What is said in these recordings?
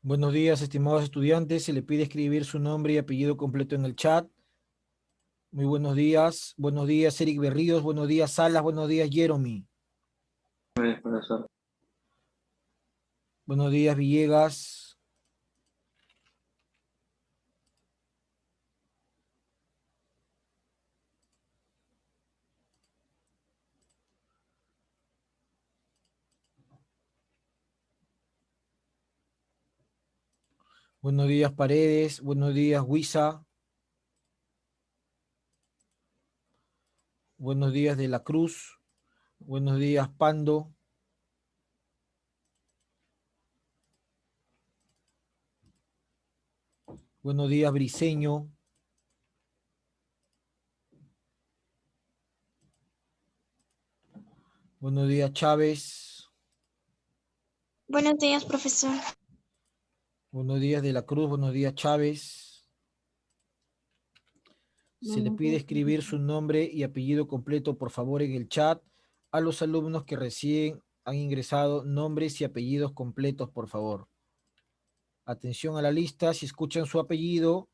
Buenos días, estimados estudiantes. Se le pide escribir su nombre y apellido completo en el chat. Muy buenos días. Buenos días, Eric Berríos. Buenos días, Salas. Buenos días, Jeromy. Profesor. Buenos días, Villegas. Buenos días, Paredes. Buenos días, Huiza. Buenos días, De la Cruz. Buenos días, Pando. Buenos días, Briseño. Buenos días, Chávez. Buenos días, profesor. Buenos días, De la Cruz. Buenos días, Chávez. Se le pide escribir su nombre y apellido completo, por favor, en el chat. A los alumnos que recién han ingresado, nombres y apellidos completos, por favor. Atención a la lista. Si escuchan su apellido,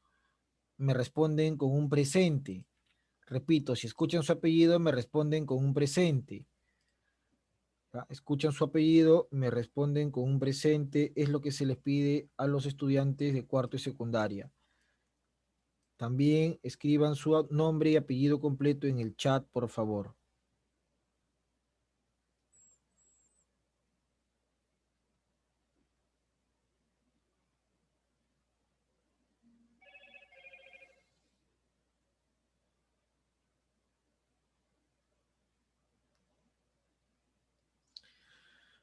me responden con un presente. Repito, si escuchan su apellido, me responden con un presente. ¿Ya? Escuchan su apellido, me responden con un presente. Es lo que se les pide a los estudiantes de cuarto y secundaria. También escriban su nombre y apellido completo en el chat, por favor.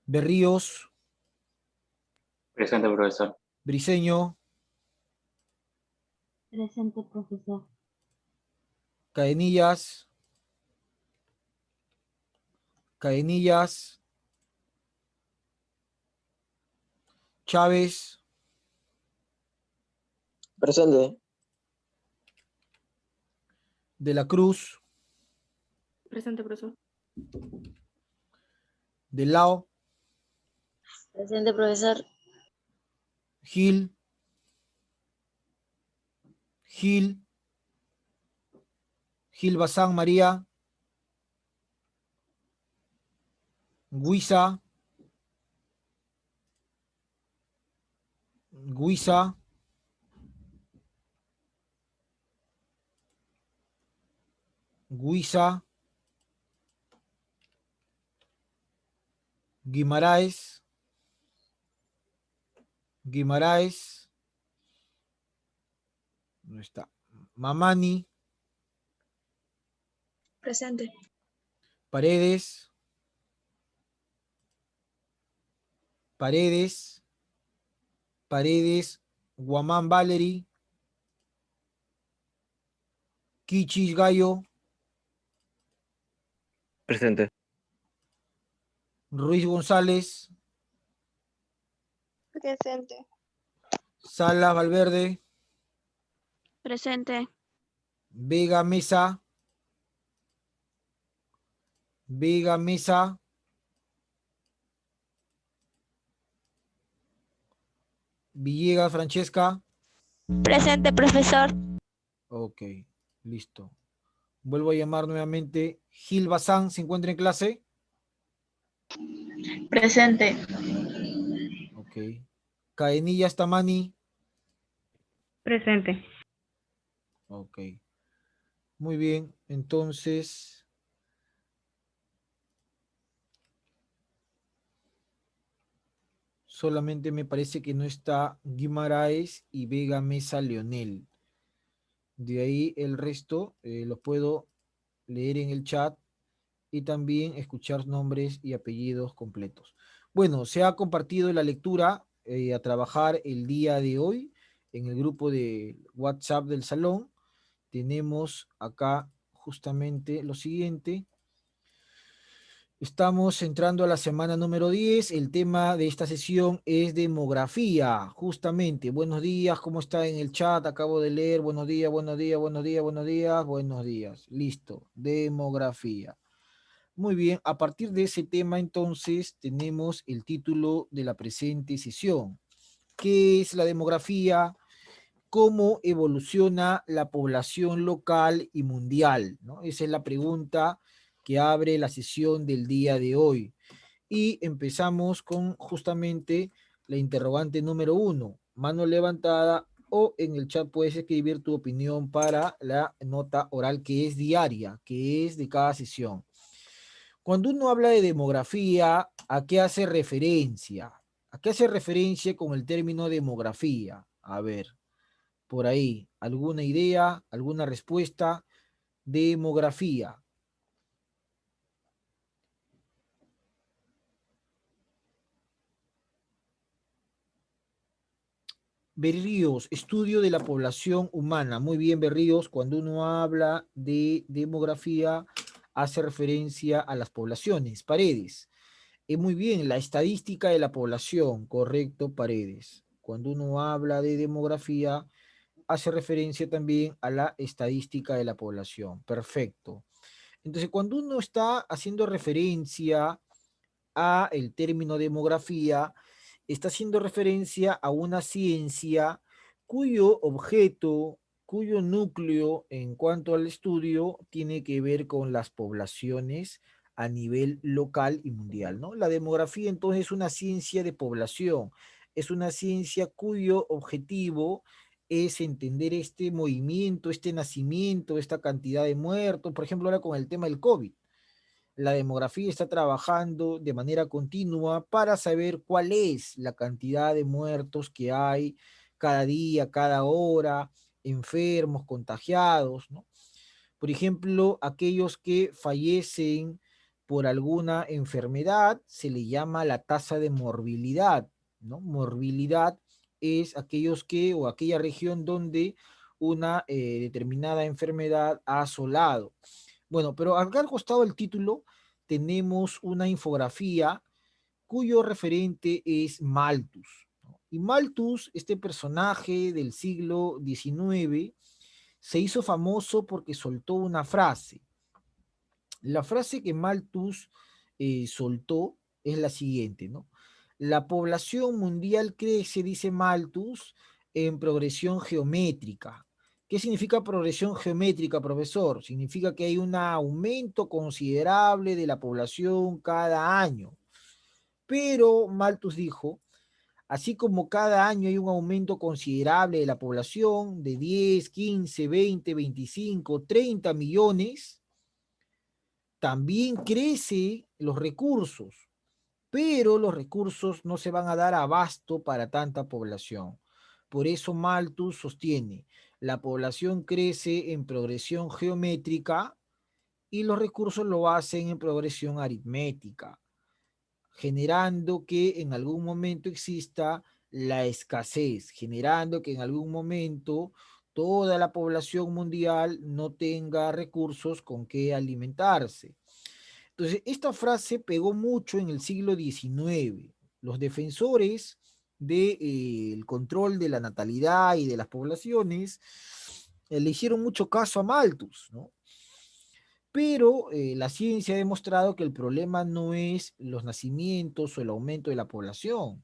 Berríos. Presente, profesor. Briseño. Presente, profesor. Cadenillas. Cadenillas. Chávez. Presente. De la Cruz. Presente, profesor. De Lao. Presente, profesor. Gil. Gil. Gil Bazán María. Guisa. Guisa. Guisa. Guimaraes. Guimaraes. No está. Mamani. Presente. Paredes. Paredes. Paredes. Guamán Valery. Kichis Gallo. Presente. Ruiz González. Presente. Salas Valverde. Presente. Vega Mesa. Vega Mesa. Villegas Francesca. Presente, profesor. Ok, listo. Vuelvo a llamar nuevamente. Gil Bazán, ¿se encuentra en clase? Presente. Ok. Caenillas Tamani. Presente. Ok. Muy bien, entonces... Solamente me parece que no está Guimaraes y Vega Mesa Leonel. De ahí el resto lo puedo leer en el chat y también escuchar nombres y apellidos completos. Bueno, se ha compartido la lectura a trabajar el día de hoy en el grupo de WhatsApp del salón. Tenemos acá justamente lo siguiente. Estamos entrando a la semana número 10. El tema de esta sesión es demografía, justamente. Buenos días, ¿cómo está en el chat? Acabo de leer. Buenos días, buenos días, buenos días, buenos días, buenos días. Listo, demografía. Muy bien, a partir de ese tema entonces tenemos el título de la presente sesión. ¿Qué es la demografía? ¿Cómo evoluciona la población local y mundial? ¿No? Esa es la pregunta que abre la sesión del día de hoy. Y empezamos con justamente la interrogante número 1. Mano levantada o en el chat puedes escribir tu opinión para la nota oral que es diaria, que es de cada sesión. Cuando uno habla de demografía, ¿a qué hace referencia? ¿A qué hace referencia con el término demografía? A ver, por ahí, ¿alguna idea, alguna respuesta? Demografía. Berríos, estudio de la población humana. Muy bien, Berríos, cuando uno habla de demografía, hace referencia a las poblaciones. Paredes. Muy bien, la estadística de la población, correcto, Paredes. Cuando uno habla de demografía, hace referencia también a la estadística de la población. Perfecto. Entonces, cuando uno está haciendo referencia a el término demografía, está haciendo referencia a una ciencia cuyo objeto, cuyo núcleo en cuanto al estudio tiene que ver con las poblaciones a nivel local y mundial, ¿no? La demografía entonces es una ciencia de población, es una ciencia cuyo objetivo es entender este movimiento, este nacimiento, esta cantidad de muertos, por ejemplo, ahora con el tema del COVID. La demografía está trabajando de manera continua para saber cuál es la cantidad de muertos que hay cada día, cada hora, enfermos, contagiados, ¿no? Por ejemplo, aquellos que fallecen por alguna enfermedad se le llama la tasa de morbilidad, ¿no? Morbilidad es aquellos que o aquella región donde una determinada enfermedad ha asolado. Bueno, pero acá al costado del título tenemos una infografía cuyo referente es Malthus, ¿no? Y Malthus, este personaje del siglo XIX, se hizo famoso porque soltó una frase. La frase que Malthus soltó es la siguiente, ¿no? La población mundial crece, dice Malthus, en progresión geométrica. ¿Qué significa progresión geométrica, profesor? Significa que hay un aumento considerable de la población cada año. Pero Malthus dijo, así como cada año hay un aumento considerable de la población, de 10, 15, 20, 25, 30 millones, también crecen los recursos, pero los recursos no se van a dar abasto para tanta población. Por eso Malthus sostiene, la población crece en progresión geométrica y los recursos lo hacen en progresión aritmética, generando que en algún momento exista la escasez, generando que en algún momento toda la población mundial no tenga recursos con que alimentarse. Entonces, esta frase pegó mucho en el siglo XIX. Los defensores del control de la natalidad y de las poblaciones le hicieron mucho caso a Malthus, ¿no? Pero la ciencia ha demostrado que el problema no es los nacimientos o el aumento de la población.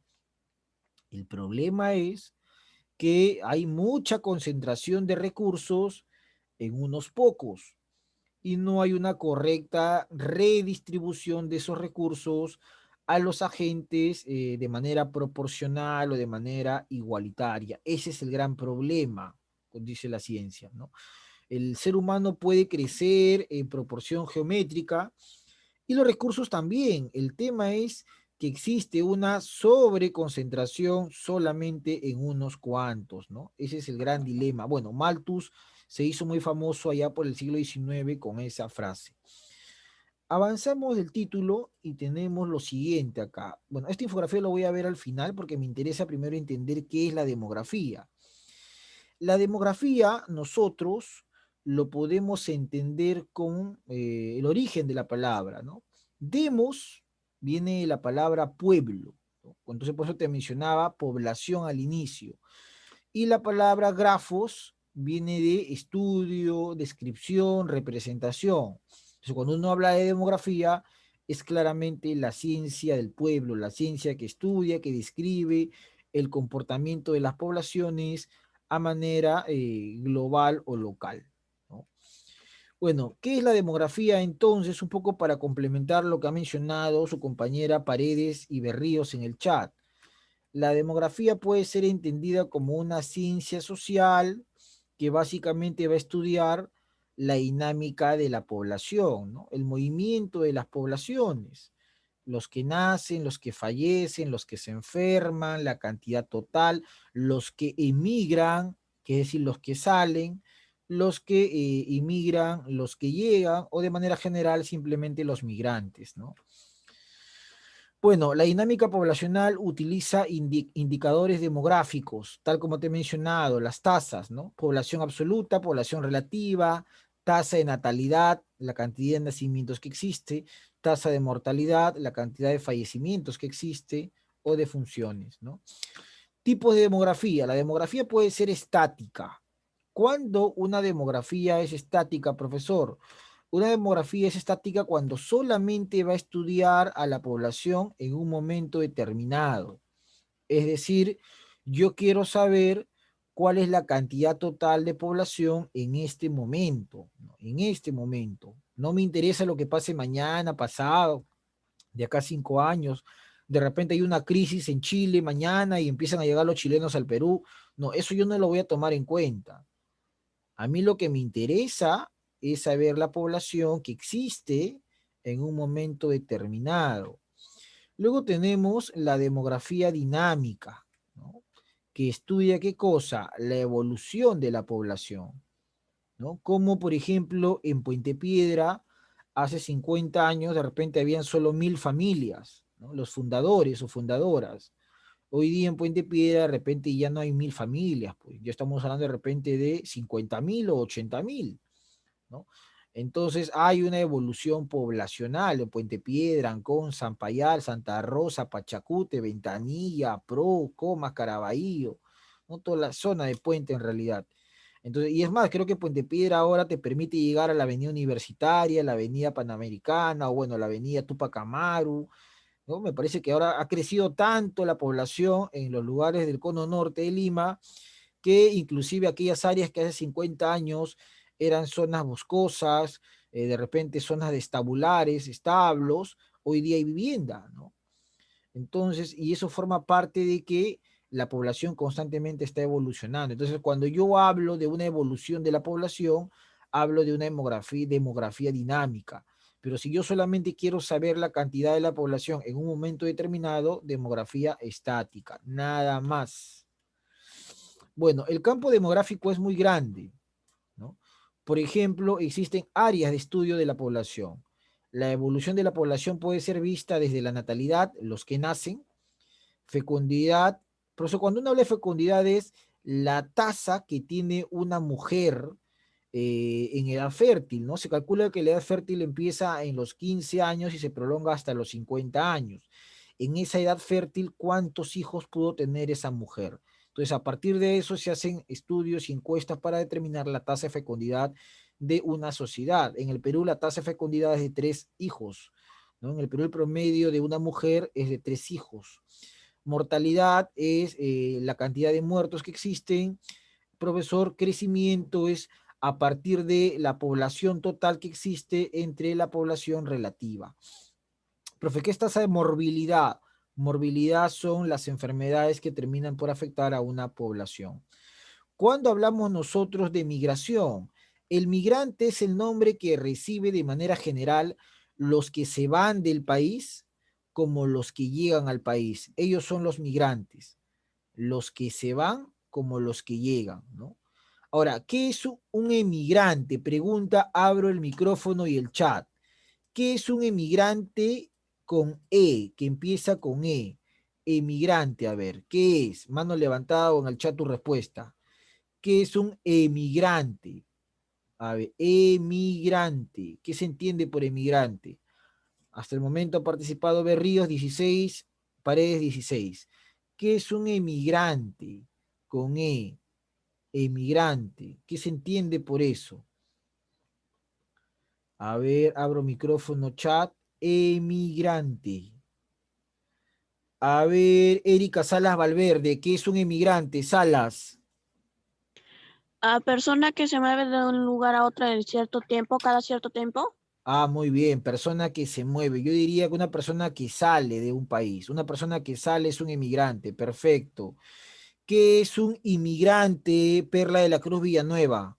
El problema es que hay mucha concentración de recursos en unos pocos y no hay una correcta redistribución de esos recursos a los agentes de manera proporcional o de manera igualitaria. Ese es el gran problema, dice la ciencia, ¿no? El ser humano puede crecer en proporción geométrica y los recursos también. El tema es que existe una sobreconcentración solamente en unos cuantos, ¿no? Ese es el gran dilema. Bueno, Malthus se hizo muy famoso allá por el siglo XIX con esa frase. Avanzamos del título y tenemos lo siguiente acá. Bueno, esta infografía lo voy a ver al final porque me interesa primero entender qué es la demografía. La demografía nosotros lo podemos entender con el origen de la palabra, ¿no? Demos viene de la palabra pueblo, ¿no? Entonces por eso te mencionaba población al inicio. Y la palabra grafos viene de estudio, descripción, representación. Entonces cuando uno habla de demografía es claramente la ciencia del pueblo, la ciencia que estudia, que describe el comportamiento de las poblaciones a manera global o local, ¿no? Bueno, ¿qué es la demografía entonces? Un poco para complementar lo que ha mencionado su compañera Paredes y Berríos en el chat. La demografía puede ser entendida como una ciencia social que básicamente va a estudiar la dinámica de la población, ¿no? El movimiento de las poblaciones, los que nacen, los que fallecen, los que se enferman, la cantidad total, los que emigran, que es decir, los que salen, los que inmigran, los que llegan, o de manera general simplemente los migrantes, ¿no? Bueno, la dinámica poblacional utiliza indicadores demográficos, tal como te he mencionado, las tasas, ¿no? Población absoluta, población relativa, tasa de natalidad, la cantidad de nacimientos que existe, tasa de mortalidad, la cantidad de fallecimientos que existe o de funciones, ¿no? Tipos de demografía. La demografía puede ser estática. ¿Cuándo una demografía es estática, profesor? Una demografía es estática cuando solamente va a estudiar a la población en un momento determinado. Es decir, yo quiero saber cuál es la cantidad total de población en este momento, ¿no? En este momento. No me interesa lo que pase mañana, pasado, de acá a 5 años. De repente hay una crisis en Chile mañana y empiezan a llegar los chilenos al Perú. No, eso yo no lo voy a tomar en cuenta. A mí lo que me interesa es saber la población que existe en un momento determinado. Luego tenemos la demografía dinámica, ¿no? Que estudia qué cosa, la evolución de la población, ¿no? Como por ejemplo en Puente Piedra, hace 50 años de repente habían solo 1000 familias, ¿no? Los fundadores o fundadoras. Hoy día en Puente Piedra de repente ya no hay 1000 familias, pues ya estamos hablando de repente de 50.000 o 80.000, ¿no? Entonces hay una evolución poblacional en Puente Piedra, Ancón, San Payal, Santa Rosa, Pachacute, Ventanilla, Pro, Comas, Caraballo, ¿no? Toda la zona de Puente en realidad. Entonces, y es más, creo que Puente Piedra ahora te permite llegar a la avenida Universitaria, la avenida Panamericana, o bueno, la avenida Tupac Amaru, ¿no? Me parece que ahora ha crecido tanto la población en los lugares del cono norte de Lima, que inclusive aquellas áreas que hace 50 años eran zonas boscosas, de repente zonas de estabulares, establos, hoy día hay vivienda, ¿no? Entonces, y eso forma parte de que la población constantemente está evolucionando. Entonces, cuando yo hablo de una evolución de la población, hablo de una demografía dinámica. Pero si yo solamente quiero saber la cantidad de la población en un momento determinado, demografía estática, nada más. Bueno, el campo demográfico es muy grande, ¿no? Por ejemplo, existen áreas de estudio de la población. La evolución de la población puede ser vista desde la natalidad, los que nacen, fecundidad. Por eso cuando uno habla de fecundidad es la tasa que tiene una mujer en edad fértil, ¿no? Se calcula que la edad fértil empieza en los 15 años y se prolonga hasta los 50 años. En esa edad fértil, ¿cuántos hijos pudo tener esa mujer? Entonces, a partir de eso se hacen estudios y encuestas para determinar la tasa de fecundidad de una sociedad. En el Perú la tasa de fecundidad es de 3 hijos, ¿no? En el Perú el promedio de una mujer es de 3 hijos. Mortalidad es la cantidad de muertos que existen. Profesor, crecimiento es a partir de la población total que existe entre la población relativa. Profe, ¿qué es tasa de morbilidad? Morbilidad son las enfermedades que terminan por afectar a una población. Cuando hablamos nosotros de migración, el migrante es el nombre que recibe de manera general los que se van del país como los que llegan al país. Ellos son los migrantes, los que se van como los que llegan, ¿no? Ahora, ¿qué es un emigrante? Pregunta, abro el micrófono y el chat. ¿Qué es un emigrante con E, que empieza con E? Emigrante, a ver, ¿qué es? Mano levantada o en el chat tu respuesta. ¿Qué es un emigrante? A ver, emigrante. ¿Qué se entiende por emigrante? Hasta el momento ha participado Berríos 16, Paredes 16. ¿Qué es un emigrante? Con E, emigrante. ¿Qué se entiende por eso? A ver, abro micrófono chat. Emigrante. A ver, Erika Salas Valverde, ¿qué es un inmigrante? Salas. A persona que se mueve de un lugar a otro en cierto tiempo, cada cierto tiempo. Ah, muy bien, persona que se mueve. Yo diría que una persona que sale de un país, una persona que sale es un inmigrante, perfecto. ¿Qué es un inmigrante, Perla de la Cruz Villanueva?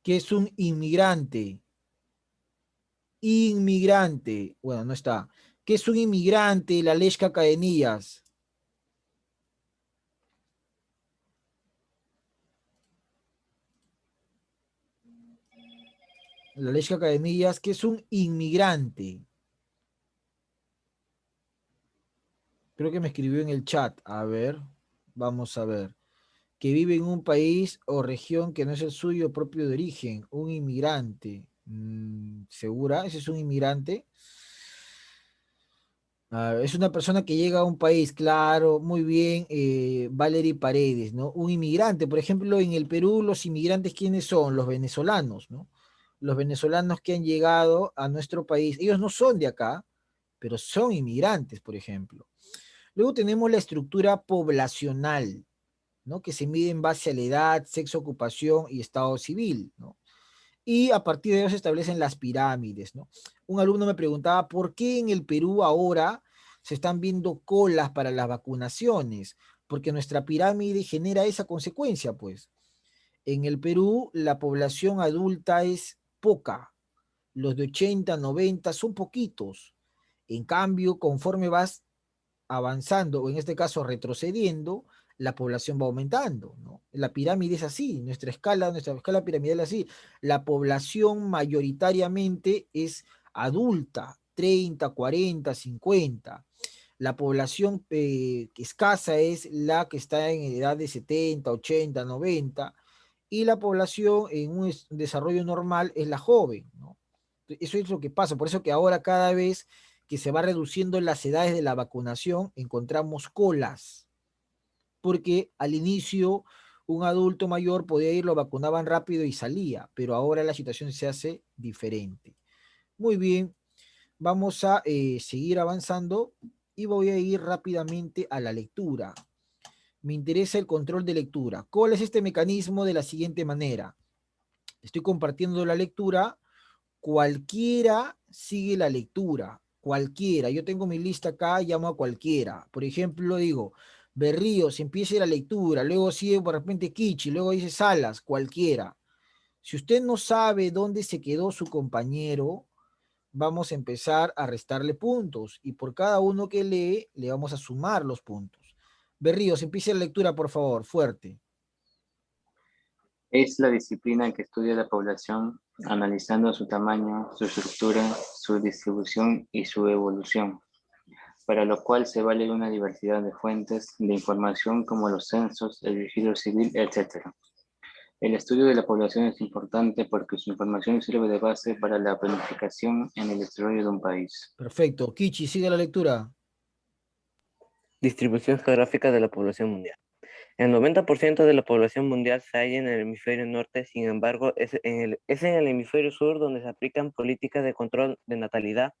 ¿Qué es un inmigrante? Inmigrante. Bueno, no está. ¿Qué es un inmigrante? La Leshka Cadenillas. La Leshka Cadenillas, ¿qué es un inmigrante? Creo que me escribió en el chat. A ver, vamos a ver. Que vive en un país o región que no es el suyo propio de origen. Un inmigrante. ¿Segura? ¿Ese es un inmigrante? Es una persona que llega a un país, claro, muy bien, Valerie Paredes, ¿no? Un inmigrante, por ejemplo, en el Perú, los inmigrantes, ¿quiénes son? Los venezolanos, ¿no? Los venezolanos que han llegado a nuestro país, ellos no son de acá, pero son inmigrantes, por ejemplo. Luego tenemos la estructura poblacional, ¿no? Que se mide en base a la edad, sexo, ocupación y estado civil, ¿no? Y a partir de ello se establecen las pirámides, ¿no? Un alumno me preguntaba, ¿por qué en el Perú ahora se están viendo colas para las vacunaciones? Porque nuestra pirámide genera esa consecuencia, pues. En el Perú la población adulta es poca, los de 80, 90 son poquitos. En cambio, conforme vas avanzando, o en este caso retrocediendo, la población va aumentando, ¿no? La pirámide es así, nuestra escala piramidal es así. La población mayoritariamente es adulta, 30, 40, 50. La población escasa es la que está en edad de 70, 80, 90, y la población en un desarrollo normal es la joven, ¿no? Eso es lo que pasa, por eso que ahora cada vez que se va reduciendo las edades de la vacunación, encontramos colas, porque al inicio un adulto mayor podía ir, lo vacunaban rápido y salía, pero ahora la situación se hace diferente. Muy bien, vamos a seguir avanzando y voy a ir rápidamente a la lectura. Me interesa el control de lectura. ¿Cuál es este mecanismo? De la siguiente manera. Estoy compartiendo la lectura, cualquiera sigue la lectura, cualquiera. Yo tengo mi lista acá, llamo a cualquiera. Por ejemplo, digo, Berríos, empiece la lectura, luego sigue por repente Kichi, luego dice Salas, cualquiera. Si usted no sabe dónde se quedó su compañero, vamos a empezar a restarle puntos y por cada uno que lee, le vamos a sumar los puntos. Berríos, empiece la lectura, por favor, fuerte. Es la disciplina que estudia la población analizando su tamaño, su estructura, su distribución y su evolución, para lo cual se vale una diversidad de fuentes de información como los censos, el registro civil, etc. El estudio de la población es importante porque su información sirve de base para la planificación en el desarrollo de un país. Perfecto. Kichi, sigue la lectura. Distribución geográfica de la población mundial. El 90% de la población mundial se halla en el hemisferio norte, sin embargo, es en el hemisferio sur donde se aplican políticas de control de natalidad,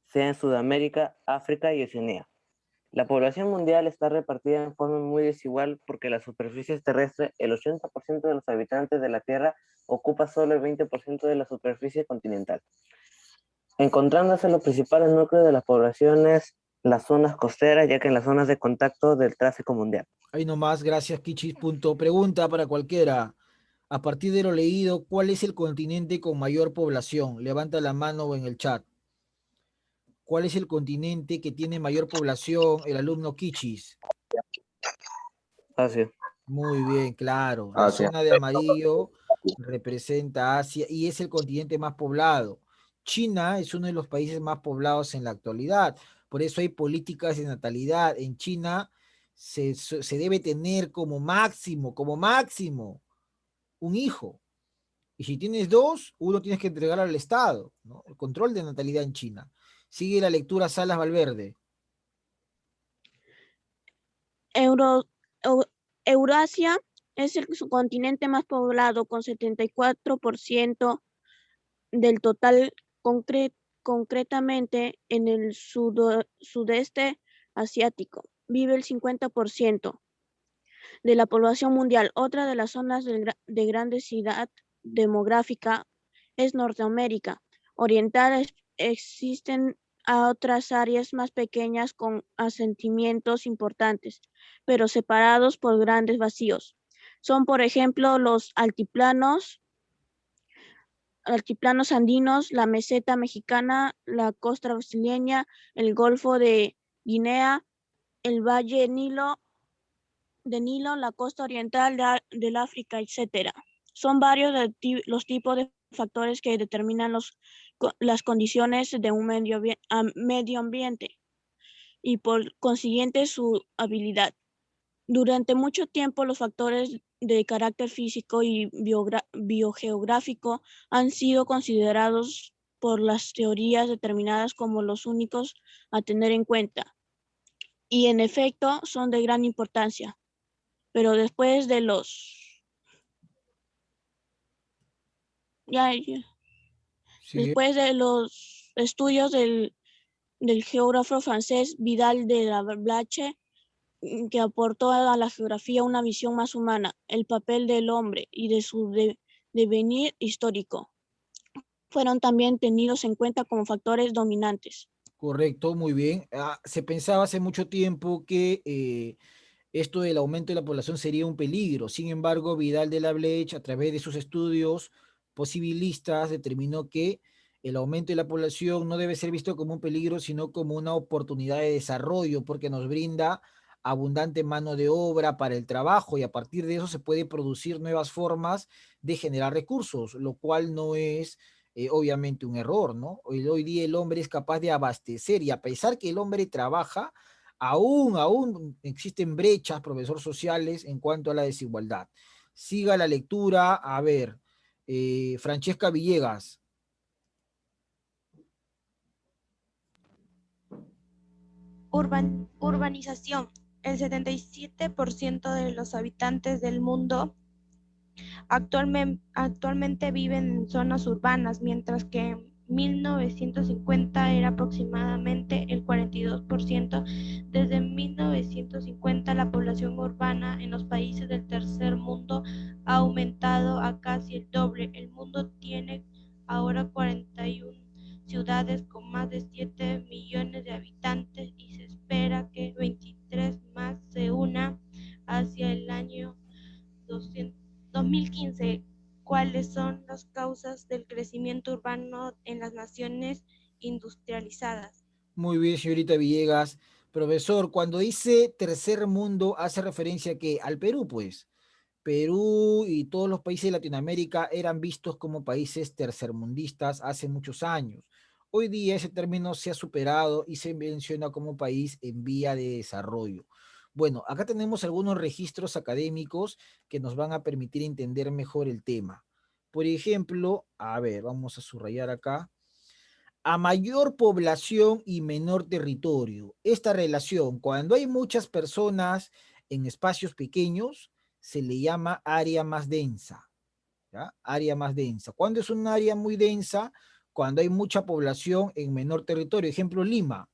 sea en Sudamérica, África y Oceanía. La población mundial está repartida en forma muy desigual porque la superficie terrestre, el 80% de los habitantes de la Tierra ocupa solo el 20% de la superficie continental, encontrándose los principales núcleos de las poblaciones las zonas costeras, ya que en las zonas de contacto del tráfico mundial. Ahí nomás, gracias, Kichi. Punto. Pregunta para cualquiera. A partir de lo leído, ¿cuál es el continente con mayor población? Levanta la mano o en el chat. ¿Cuál es el continente que tiene mayor población? El alumno Kichis. Asia. Muy bien, claro. La Asia. zona de amarillo representa Asia y es el continente más poblado. China es uno de los países más poblados en la actualidad. Por eso hay políticas de natalidad. En China se debe tener como máximo, un hijo. Y si tienes dos, uno tienes que entregar al Estado, ¿no? El control de natalidad en China. Sigue la lectura Salas Valverde. Eurasia es el subcontinente más poblado con 74% del total concretamente en el sudeste asiático. Vive el 50% de la población mundial. Otra de las zonas de gran densidad demográfica es Norteamérica Oriental. Existen otras áreas más pequeñas con asentamientos importantes, pero separados por grandes vacíos. Son, por ejemplo, los altiplanos andinos, la meseta mexicana, la costa brasileña, el Golfo de Guinea, el Valle de Nilo, la costa oriental del África, etc. Son varios los tipos de factores que determinan las condiciones de un medio ambiente y por consiguiente su habilidad. Durante mucho tiempo los factores de carácter físico y biogeográfico han sido considerados por las teorías determinadas como los únicos a tener en cuenta. Y en efecto son de gran importancia. Pero después de después de los estudios del geógrafo francés Vidal de la Blache, que aportó a la geografía una visión más humana, el papel del hombre y de su devenir histórico, fueron también tenidos en cuenta como factores dominantes. Correcto, muy bien. Se pensaba hace mucho tiempo que esto del aumento de la población sería un peligro. Sin embargo, Vidal de la Bleche, a través de sus estudios posibilistas, determinó que el aumento de la población no debe ser visto como un peligro, sino como una oportunidad de desarrollo, porque nos brinda abundante mano de obra para el trabajo y a partir de eso se puede producir nuevas formas de generar recursos, lo cual no es obviamente un error, ¿no? Hoy día el hombre es capaz de abastecer y a pesar que el hombre trabaja, aún existen brechas, profesor, sociales en cuanto a la desigualdad. Siga la lectura, a ver, Francesca Villegas. Urbanización. El 77% de los habitantes del mundo actualmente viven en zonas urbanas, mientras que en 1950 era aproximadamente el 42%. Desde 1950 la población urbana en los países del tercer mundo ha aumentado a casi el doble. El mundo tiene ahora 41 ciudades con más de 7 millones de habitantes y se espera que 23 más se unan hacia el año 2015. ¿Cuáles son las causas del crecimiento urbano en las naciones industrializadas? Muy bien, señorita Villegas. Profesor, cuando dice tercer mundo, hace referencia que al Perú, pues. Perú y todos los países de Latinoamérica eran vistos como países tercermundistas hace muchos años. Hoy día ese término se ha superado y se menciona como país en vía de desarrollo. Bueno, acá tenemos algunos registros académicos que nos van a permitir entender mejor el tema. Por ejemplo, a ver, vamos a subrayar acá. A mayor población y menor territorio. Esta relación, cuando hay muchas personas en espacios pequeños, se le llama área más densa. ¿Ya? Área más densa. ¿Cuándo es un área muy densa? Cuando hay mucha población en menor territorio. Ejemplo, Lima.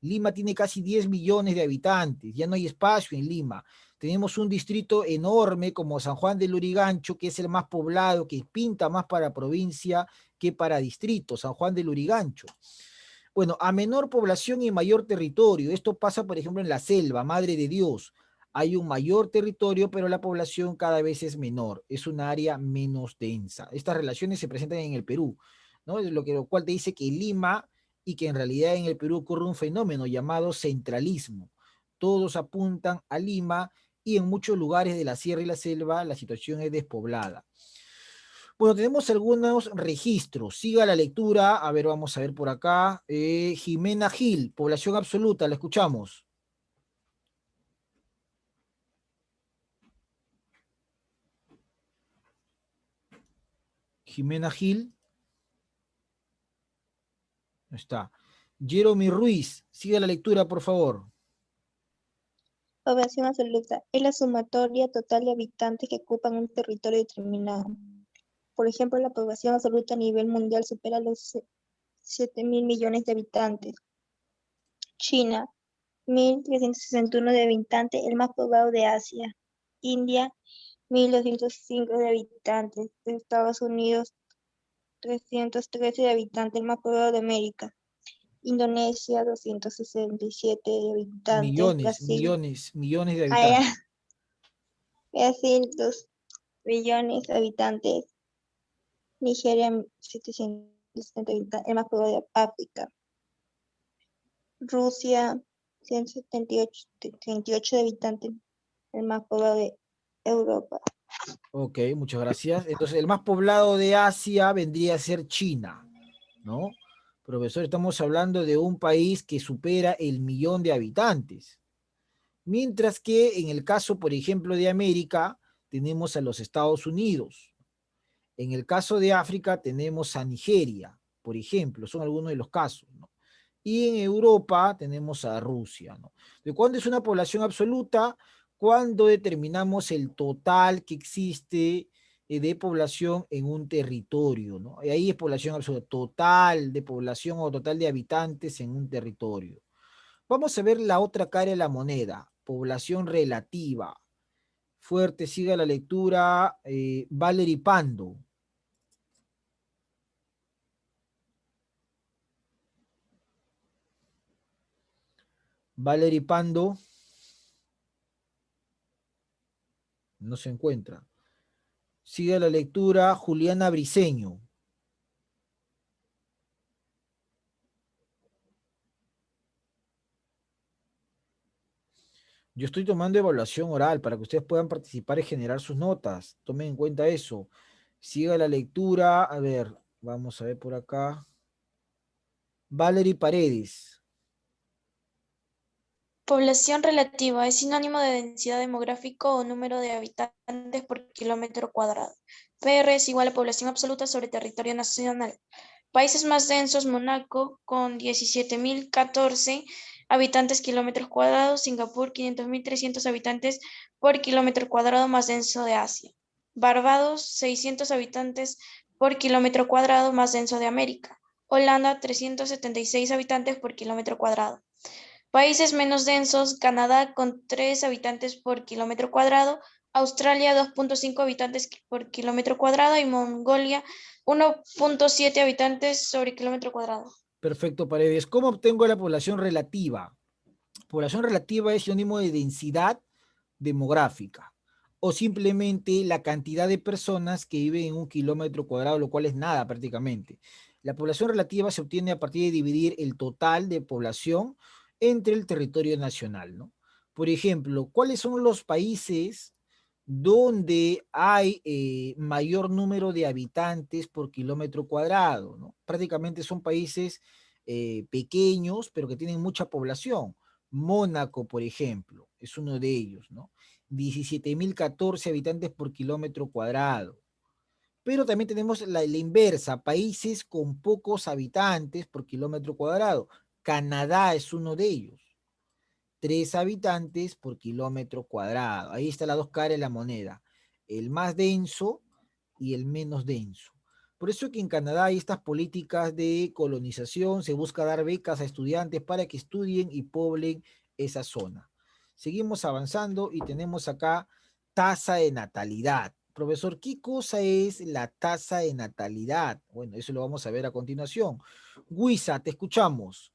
Lima tiene casi 10 millones de habitantes, ya no hay espacio en Lima. Tenemos un distrito enorme como San Juan del Lurigancho, que es el más poblado, que pinta más para provincia que para distrito, San Juan del Lurigancho. Bueno, a menor población y mayor territorio. Esto pasa, por ejemplo, en la selva, Madre de Dios. Hay un mayor territorio, pero la población cada vez es menor. Es un área menos densa. Estas relaciones se presentan en el Perú, ¿no? Lo cual te dice que Lima y que en realidad en el Perú ocurre un fenómeno llamado centralismo. Todos apuntan a Lima y en muchos lugares de la sierra y la selva la situación es despoblada. Bueno, tenemos algunos registros. Siga la lectura. A ver, vamos a ver por acá. Jimena Gil, población absoluta, la escuchamos. Jimena Gil. No está. Jeremy Ruiz, siga la lectura, por favor. Población absoluta es la sumatoria total de habitantes que ocupan un territorio determinado. Por ejemplo, la población absoluta a nivel mundial supera los 7.000 millones de habitantes. China, 1.361 de habitantes, el más poblado de Asia. India, 1.205 de habitantes. Estados Unidos, 313 de habitantes, el más poblado de América. Indonesia, 267 de habitantes. Millones de Ah, ya. habitantes. Brasil, 2 millones de habitantes. Nigeria, 770 habitantes, el más poblado de África. Rusia, 178 de habitantes, el más poblado de Europa. Ok, muchas gracias. Entonces, el más poblado de Asia vendría a ser China, ¿no? Profesor, estamos hablando de un país que supera el 1.000.000 de habitantes. Mientras que en el caso, por ejemplo, de América, tenemos a los Estados Unidos. En el caso de África, tenemos a Nigeria, por ejemplo, son algunos de los casos, ¿no? Y en Europa tenemos a Rusia, ¿no? ¿De cuándo es una población absoluta? Cuando determinamos el total que existe de población en un territorio, ¿no? Y ahí es población absoluta, total de población o total de habitantes en un territorio. Vamos a ver la otra cara de la moneda, población relativa. Fuerte, siga la lectura, Valery Pando. Valery Pando no se encuentra. Sigue la lectura, Juliana Briceño. Yo estoy tomando evaluación oral para que ustedes puedan participar y generar sus notas. Tomen en cuenta eso. Siga la lectura. A ver, vamos a ver por acá. Valery Paredes. Población relativa es sinónimo de densidad demográfico o número de habitantes por kilómetro cuadrado. PR es igual a población absoluta sobre territorio nacional. Países más densos: Mónaco con 17.014 habitantes kilómetros cuadrados, Singapur 500.300 habitantes por kilómetro cuadrado, más denso de Asia. Barbados 600 habitantes por kilómetro cuadrado, más denso de América. Holanda 376 habitantes por kilómetro cuadrado. Países menos densos: Canadá con 3 habitantes por kilómetro cuadrado, Australia 2.5 habitantes por kilómetro cuadrado y Mongolia 1.7 habitantes sobre kilómetro cuadrado. Perfecto, Paredes. ¿Cómo obtengo la población relativa? Población relativa es sinónimo de densidad demográfica o simplemente la cantidad de personas que viven en un kilómetro cuadrado, lo cual es nada prácticamente. La población relativa se obtiene a partir de dividir el total de población entre el territorio nacional, ¿no? Por ejemplo, ¿cuáles son los países donde hay mayor número de habitantes por kilómetro cuadrado, ¿no? Prácticamente son países pequeños, pero que tienen mucha población. Mónaco, por ejemplo, es uno de ellos, ¿no? 17.014 habitantes por kilómetro cuadrado. Pero también tenemos la inversa, países con pocos habitantes por kilómetro cuadrado. Canadá es uno de ellos. 3 habitantes por kilómetro cuadrado. Ahí están las dos caras de la moneda. El más denso y el menos denso. Por eso que en Canadá hay estas políticas de colonización, se busca dar becas a estudiantes para que estudien y poblen esa zona. Seguimos avanzando y tenemos acá tasa de natalidad. Profesor, ¿qué cosa es la tasa de natalidad? Bueno, eso lo vamos a ver a continuación. Guisa, te escuchamos.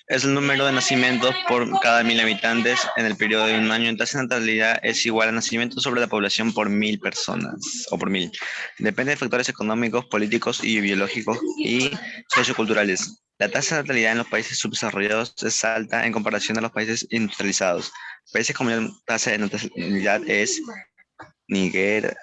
Es el número de nacimientos por cada 1.000 habitantes en el periodo de un año. En tasa de natalidad es igual a nacimientos sobre la población por 1.000 personas o por 1.000. Depende de factores económicos, políticos y biológicos y socioculturales. La tasa de natalidad en los países subdesarrollados es alta en comparación a los países industrializados. Países con mayor tasa de natalidad es Níger,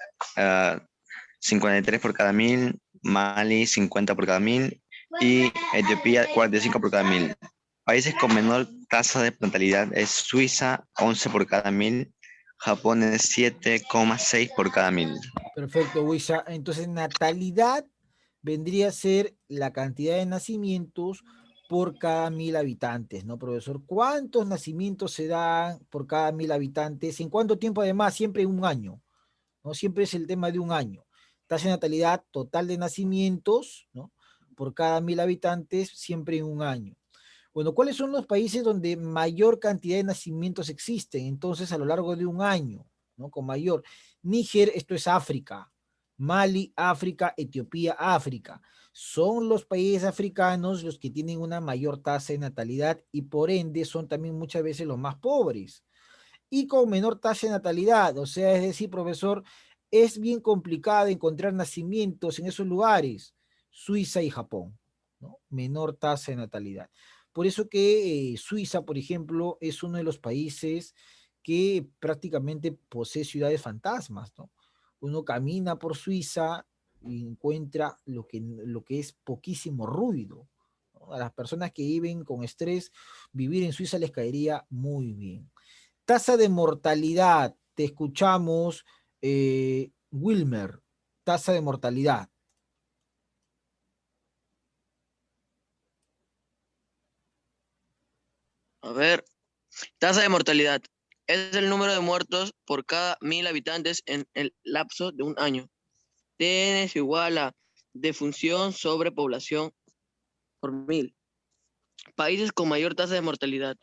53 por cada 1.000, Mali 50 por cada 1.000 y Etiopía 45 por cada 1.000. Países con menor tasa de natalidad es Suiza 11 por cada 1.000, Japón es 7,6 por cada 1.000. Perfecto, Wisa. Entonces, natalidad vendría a ser la cantidad de nacimientos por cada 1000 habitantes, ¿no, profesor? ¿Cuántos nacimientos se dan por cada 1000 habitantes? ¿En cuánto tiempo además? Siempre en un año, ¿no? Siempre es el tema de un año. Tasa de natalidad total de nacimientos, ¿no? Por cada 1000 habitantes, siempre en un año. Bueno, ¿cuáles son los países donde mayor cantidad de nacimientos existen? Entonces, a lo largo de un año, ¿no? Con mayor. Níger, esto es África. Mali, África. Etiopía, África. Son los países africanos los que tienen una mayor tasa de natalidad y por ende son también muchas veces los más pobres. Y con menor tasa de natalidad, o sea, es decir, profesor, es bien complicado encontrar nacimientos en esos lugares, Suiza y Japón, ¿no? Menor tasa de natalidad. Por eso que Suiza, por ejemplo, es uno de los países que prácticamente posee ciudades fantasmas, ¿no? Uno camina por Suiza y encuentra lo que es poquísimo ruido, ¿no? A las personas que viven con estrés, vivir en Suiza les caería muy bien. Tasa de mortalidad, te escuchamos, Wilmer, tasa de mortalidad. A ver, tasa de mortalidad. Es el número de muertos por cada 1000 habitantes en el lapso de un año. T es igual a defunción sobre población por 1000. Países con mayor tasa de mortalidad.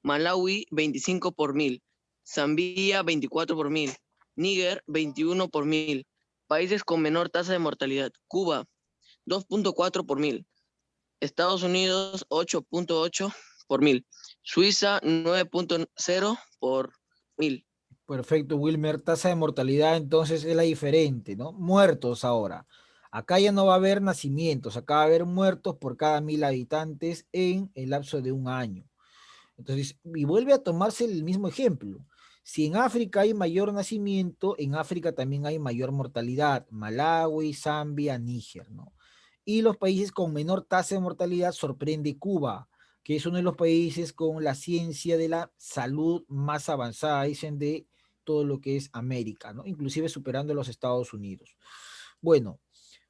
Malawi, 25 por 1000. Zambia, 24 por 1000. Níger, 21 por 1000. Países con menor tasa de mortalidad. Cuba, 2.4 por 1000. Estados Unidos, 8.8 por 1000. Suiza, 9.0 por 1000. Perfecto, Wilmer. Tasa de mortalidad entonces es la diferente, ¿no? Muertos ahora. Acá ya no va a haber nacimientos, acá va a haber muertos por cada 1000 habitantes en el lapso de un año. Entonces, y vuelve a tomarse el mismo ejemplo. Si en África hay mayor nacimiento, en África también hay mayor mortalidad. Malawi, Zambia, Níger, ¿no? Y los países con menor tasa de mortalidad sorprende Cuba, que es uno de los países con la ciencia de la salud más avanzada, dicen, de todo lo que es América, ¿no? Inclusive superando a los Estados Unidos. Bueno,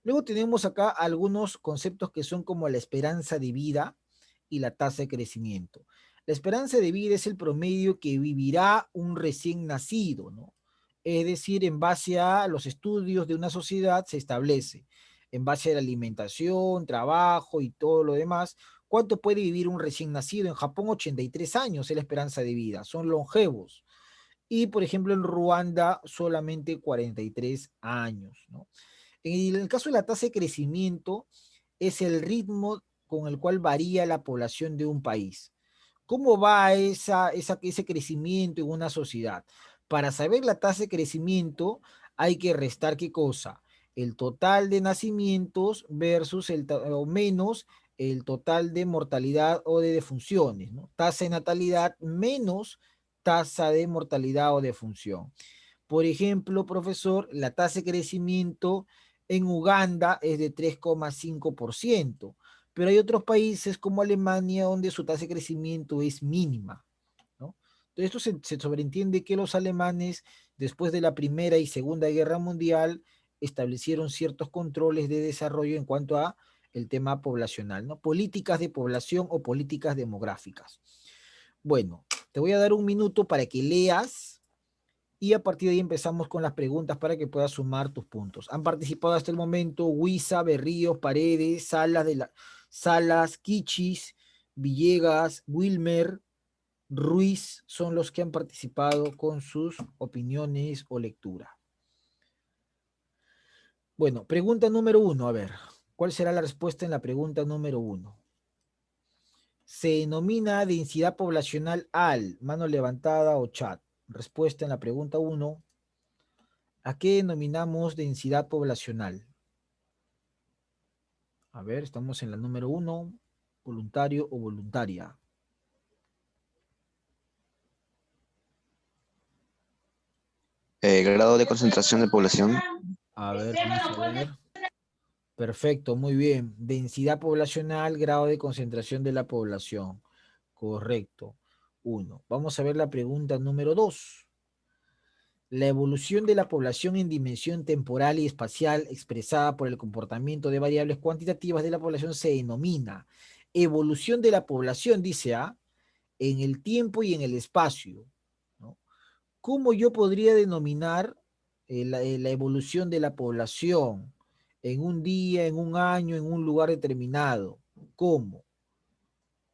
luego tenemos acá algunos conceptos que son como la esperanza de vida y la tasa de crecimiento. La esperanza de vida es el promedio que vivirá un recién nacido, ¿no? Es decir, en base a los estudios de una sociedad se establece, en base a la alimentación, trabajo y todo lo demás, ¿cuánto puede vivir un recién nacido? En Japón, 83 años es la esperanza de vida, son longevos. Y, por ejemplo, en Ruanda, solamente 43 años, ¿no? En el caso de la tasa de crecimiento, es el ritmo con el cual varía la población de un país. ¿Cómo va ese crecimiento en una sociedad? Para saber la tasa de crecimiento hay que restar ¿qué cosa? El total de nacimientos versus o menos el total de mortalidad o de defunciones, ¿no? Tasa de natalidad menos tasa de mortalidad o defunción. Por ejemplo, profesor, la tasa de crecimiento en Uganda es de 3,5%, pero hay otros países como Alemania donde su tasa de crecimiento es mínima, ¿no? Entonces esto se sobreentiende que los alemanes, después de la Primera y Segunda Guerra Mundial, establecieron ciertos controles de desarrollo en cuanto a el tema poblacional, ¿no? Políticas de población o políticas demográficas. Bueno, te voy a dar un minuto para que leas y a partir de ahí empezamos con las preguntas para que puedas sumar tus puntos. Han participado hasta el momento Huiza, Berríos, Paredes, Salas, Kichis, Villegas, Wilmer, Ruiz, son los que han participado con sus opiniones o lectura. Bueno, pregunta número 1, a ver, ¿cuál será la respuesta en la pregunta número 1? Se denomina densidad poblacional al, mano levantada o chat. Respuesta en la pregunta 1. ¿A qué denominamos densidad poblacional? A ver, estamos en la número 1, voluntario o voluntaria. Grado de concentración de población. A ver, vamos a ver. Perfecto, muy bien. Densidad poblacional, grado de concentración de la población. Correcto. 1. Vamos a ver la pregunta número 2. La evolución de la población en dimensión temporal y espacial expresada por el comportamiento de variables cuantitativas de la población se denomina. evolución de la población, dice A, en el tiempo y en el espacio, ¿no? ¿Cómo yo podría denominar la evolución de la población en un día, en un año, en un lugar determinado? ¿Cómo?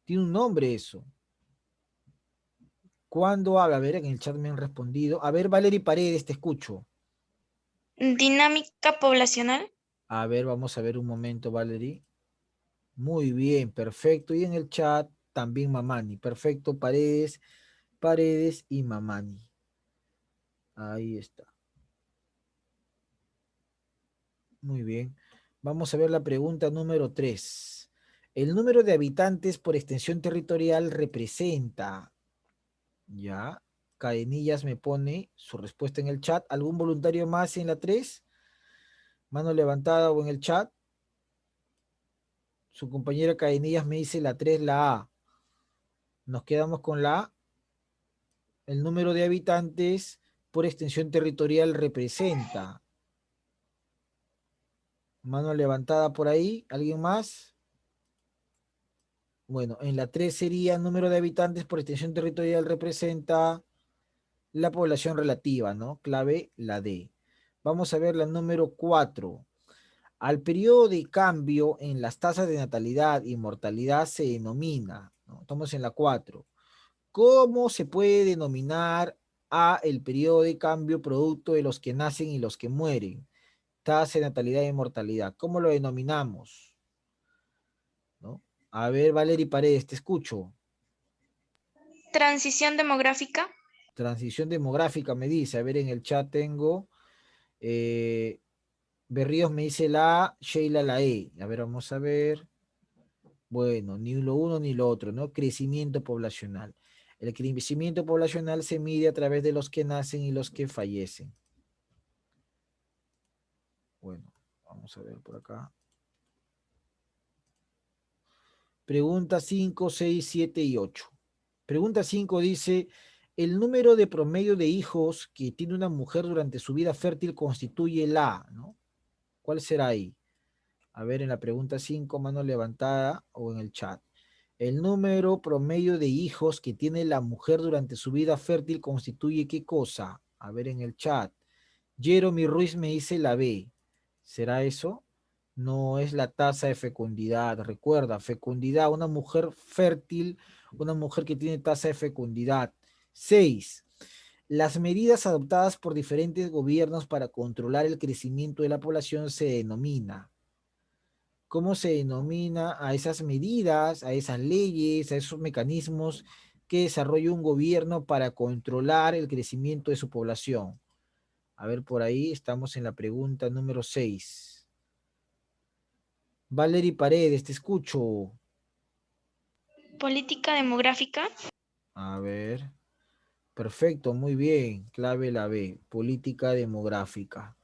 Tiene un nombre eso. ¿Cuándo habla? A ver, en el chat me han respondido. A ver, Valery Paredes, te escucho. Dinámica poblacional. A ver, vamos a ver un momento, Valery. Muy bien, perfecto. Y en el chat también Mamani. Perfecto, Paredes, Paredes y Mamani. Ahí está. Muy bien. Vamos a ver la pregunta número 3. El número de habitantes por extensión territorial representa. Ya. Cadenillas me pone su respuesta en el chat. ¿Algún voluntario más en la 3? Mano levantada o en el chat. Su compañera Cadenillas me dice la 3, la A. Nos quedamos con la A. El número de habitantes por extensión territorial representa. Mano levantada por ahí. ¿Alguien más? Bueno, en la 3 sería el número de habitantes por extensión territorial representa la población relativa, ¿no? Clave la D. Vamos a ver la número 4. Al periodo de cambio en las tasas de natalidad y mortalidad se denomina, ¿no? Estamos en la 4. ¿Cómo se puede denominar a el periodo de cambio producto de los que nacen y los que mueren? Tasa de natalidad y mortalidad. ¿Cómo lo denominamos? ¿No? A ver, Valery Paredes, te escucho. Transición demográfica. Transición demográfica me dice. A ver, en el chat tengo. Berríos me dice la A, Sheila la E. A ver, vamos a ver. Bueno, ni lo uno ni lo otro, ¿no? Crecimiento poblacional. El crecimiento poblacional se mide a través de los que nacen y los que fallecen. Bueno, vamos a ver por acá. Pregunta 5, 6, 7 y 8. Pregunta 5 dice, el número de promedio de hijos que tiene una mujer durante su vida fértil constituye la, ¿no? ¿Cuál será ahí? A ver, en la pregunta 5, mano levantada o en el chat. El número promedio de hijos que tiene la mujer durante su vida fértil constituye ¿qué cosa? A ver en el chat. Jeremy Ruiz me dice la B. ¿Será eso? No es la tasa de fecundidad. Recuerda, fecundidad, una mujer fértil, una mujer que tiene tasa de fecundidad. 6. Las medidas adoptadas por diferentes gobiernos para controlar el crecimiento de la población se denomina. ¿Cómo se denomina a esas medidas, a esas leyes, a esos mecanismos que desarrolla un gobierno para controlar el crecimiento de su población? A ver, por ahí estamos en la pregunta número 6. Valery Paredes, te escucho. Política demográfica. A ver. Perfecto, muy bien. Clave la B, política demográfica.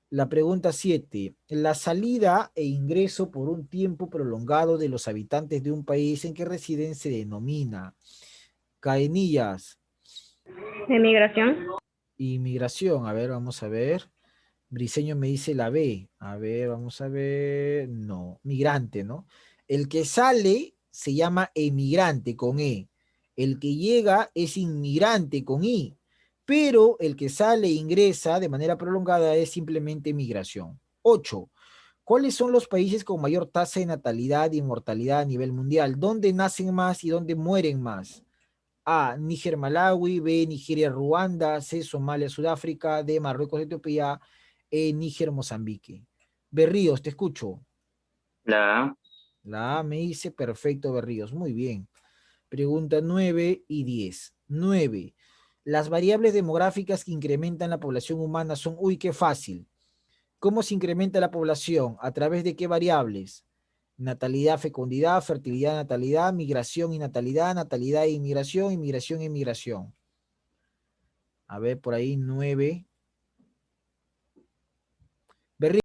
La pregunta 7. La salida e ingreso por un tiempo prolongado de los habitantes de un país en que residen se denomina. Caenillas. Emigración. Inmigración. A ver, vamos a ver. Briseño me dice la B. A ver, vamos a ver. No, migrante, ¿no? El que sale se llama emigrante con E. El que llega es inmigrante con I. Pero el que sale e ingresa de manera prolongada es simplemente migración. 8. ¿Cuáles son los países con mayor tasa de natalidad y mortalidad a nivel mundial? ¿Dónde nacen más y dónde mueren más? A, Níger, Malawi, B, Nigeria, Ruanda, C, Somalia, Sudáfrica, D, Marruecos, Etiopía, E, Níger, Mozambique. Berríos, te escucho. La A. La A me dice, perfecto, Berríos, muy bien. Pregunta 9 y 10. 9. Las variables demográficas que incrementan la población humana son, uy, qué fácil. ¿Cómo se incrementa la población? ¿A través de qué variables? Natalidad, fecundidad, fertilidad, natalidad, migración y natalidad, natalidad e inmigración, inmigración e inmigración. A ver, por ahí 9